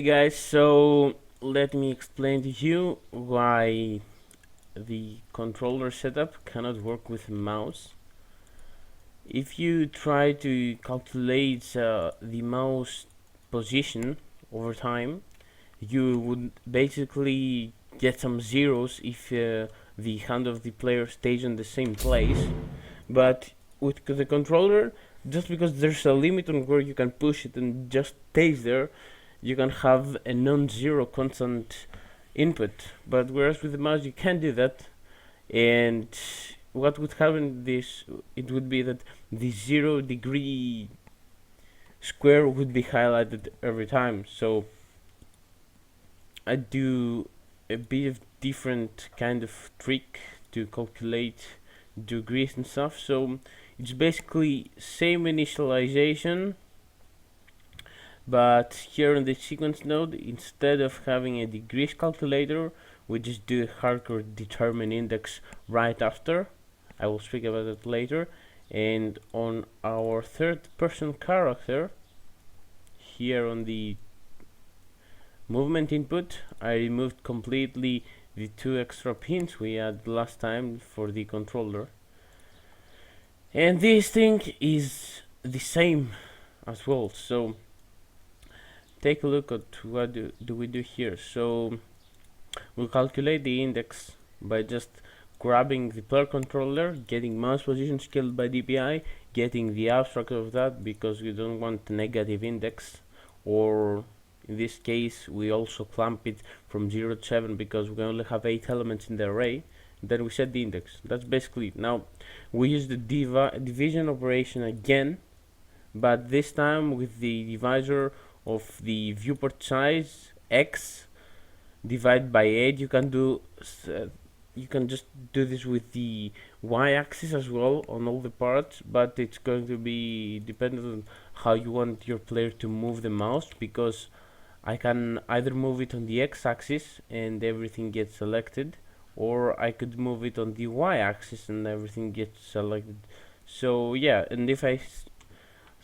Hey guys, so let me explain to you why the controller setup cannot work with a mouse. If you try to calculate the mouse position over time, you would basically get some zeros if the hand of the player stays in the same place. But with the controller, just because there's a limit on where you can push it and just stays there, you can have a non-zero constant input. But whereas with the mouse you can't do that, and what would happen this it would be that the 0 degree square would be highlighted every time. So I do a bit of different kind of trick to calculate degrees and stuff. So it's basically same initialization, but here in the sequence node, instead of having a degrees calculator, we just do a hardcore determine index right after. I will speak about it later. And on our third person character, here on the movement input, I removed completely the 2 extra pins we had last time for the controller. And this thing is the same as well. So take a look at what do we do here. So we'll calculate the index by just grabbing the player controller, getting mouse position scaled by DPI, getting the abstract of that because we don't want negative index, or in this case we also clamp it from 0 to 7 because we only have 8 elements in the array. Then we set the index. That's basically it. Now we use the division operation again, but this time with the divisor of the viewport size x divided by 8. You can just do this with the y-axis as well on all the parts, but it's going to be dependent on how you want your player to move the mouse, because I can either move it on the x-axis and everything gets selected, or I could move it on the y-axis and everything gets selected. So yeah, and if I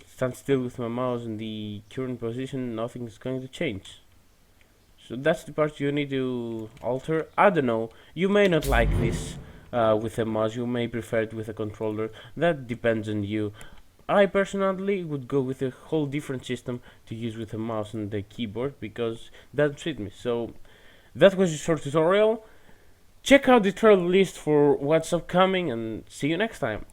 stand still with my mouse in the current position, nothing is going to change. So that's the part you need to alter. I don't know, you may not like this with a mouse, you may prefer it with a controller. That depends on you. I personally would go with a whole different system to use with a mouse and the keyboard because that suits me. So that was a short tutorial. Check out the Trello list for what's upcoming and see you next time.